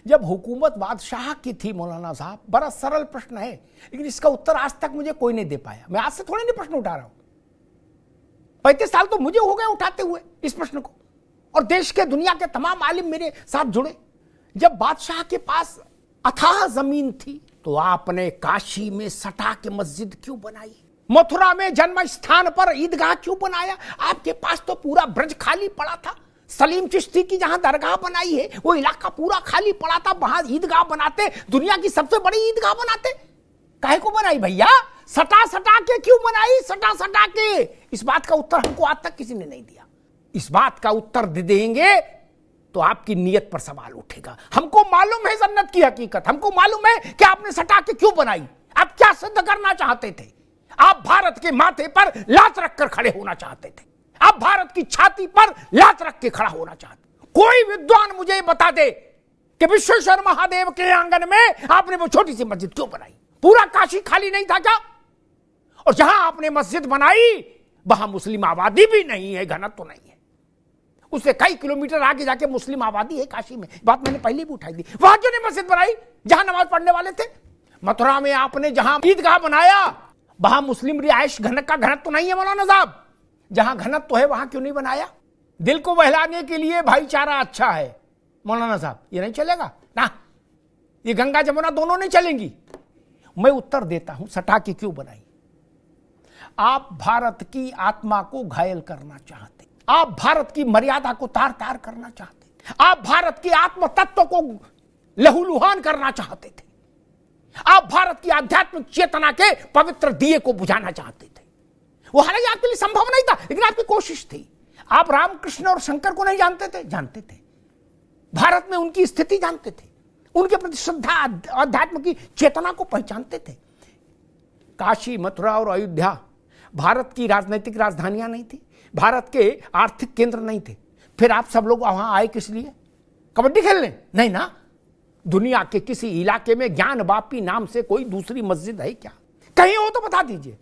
जब हुकूमत बादशाह की थी मौलाना साहब, बड़ा सरल प्रश्न है लेकिन इसका उत्तर आज तक मुझे कोई नहीं दे पाया। मैं आज से थोड़ी नहीं प्रश्न उठा रहा हूं, 35 साल तो मुझे हो गए उठाते हुए इस प्रश्न को, और देश के दुनिया के तमाम आलिम मेरे साथ जुड़े। जब बादशाह के पास अथाह जमीन थी तो आपने काशी में सटा के मस्जिद क्यों बनाई? मथुरा में जन्म स्थान पर ईदगाह क्यों बनाया? आपके पास तो पूरा ब्रज खाली पड़ा था। सलीम चिश्ती की जहां दरगाह बनाई है वो इलाका पूरा खाली पड़ा था, वहां ईदगाह बनाते, दुनिया की सबसे बड़ी ईदगाह बनाते। काहे को बनाई भैया? सटा सटा के क्यों बनाई? सटा सटा के। इस बात का उत्तर हमको आज तक किसी ने नहीं दिया। इस बात का उत्तर दे देंगे तो आपकी नीयत पर सवाल उठेगा। हमको मालूम है जन्नत की हकीकत, हमको मालूम है कि आपने सटा के क्यों बनाई, आप क्या सिद्ध करना चाहते थे। आप भारत के माथे पर लात रखकर खड़े होना चाहते थे, आप भारत की छाती पर लात रख के खड़ा होना चाहते। कोई विद्वान मुझे बता दे कि विश्वेश्वर महादेव के आंगन में आपने वो छोटी सी मस्जिद क्यों बनाई? पूरा काशी खाली नहीं था क्या? और जहां आपने मस्जिद बनाई वहां मुस्लिम आबादी भी नहीं है, घनत्व तो नहीं है। उससे कई किलोमीटर आगे जाके मुस्लिम आबादी है काशी में, बात मैंने पहले भी उठाई थी। वहां क्यों नहीं मस्जिद बनाई जहां नमाज पढ़ने वाले थे? मथुरा में आपने जहां ईदगाह बनाया वहां मुस्लिम रिहायश का घनत्व तो नहीं है मौलाना साहब। जहां घनत्व तो है वहां क्यों नहीं बनाया? दिल को बहलाने के लिए भाईचारा अच्छा है मौलाना साहब, ये नहीं चलेगा ना, ये गंगा जमुना दोनों नहीं चलेंगी। मैं उत्तर देता हूं, सटा के क्यों बनाई? आप भारत की आत्मा को घायल करना चाहते, आप भारत की मर्यादा को तार तार करना चाहते, आप भारत के आत्म तत्व को लहूलुहान करना चाहते थे, आप भारत की आध्यात्मिक चेतना के पवित्र दिए को बुझाना चाहते थे। वो हालांकि आपके लिए संभव नहीं था लेकिन आपकी कोशिश थी। आप रामकृष्ण और शंकर को नहीं जानते थे? जानते थे। भारत में उनकी स्थिति जानते थे, उनके प्रति श्रद्धा अध्यात्म की चेतना को पहचानते थे। काशी, मथुरा और अयोध्या भारत की राजनीतिक राजधानियां नहीं थी, भारत के आर्थिक केंद्र नहीं थे। फिर आप सब लोग वहां आए किस लिए? कबड्डी खेलने? नहीं ना। दुनिया के किसी इलाके में ज्ञान वापी नाम से कोई दूसरी मस्जिद है क्या? कहीं हो तो बता दीजिए।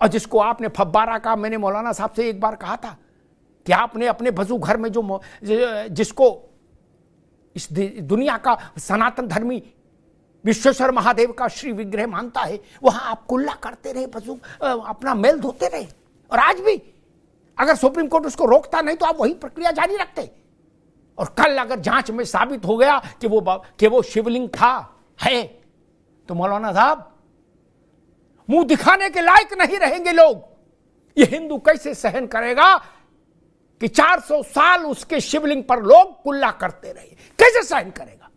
और जिसको आपने फब्बारा का, मैंने मौलाना साहब से एक बार कहा था कि आपने अपने वजू घर में जिसको इस दुनिया का सनातन धर्मी विश्वेश्वर महादेव का श्री विग्रह मानता है, वहां आप कुल्ला करते रहे, वजू अपना मेल धोते रहे। और आज भी अगर सुप्रीम कोर्ट उसको रोकता नहीं तो आप वही प्रक्रिया जारी रखते। और कल अगर जांच में साबित हो गया कि वो शिवलिंग था, है, तो मौलाना साहब मुंह दिखाने के लायक नहीं रहेंगे लोग। ये हिंदू कैसे सहन करेगा कि 400 साल उसके शिवलिंग पर लोग कुल्ला करते रहे? कैसे सहन करेगा?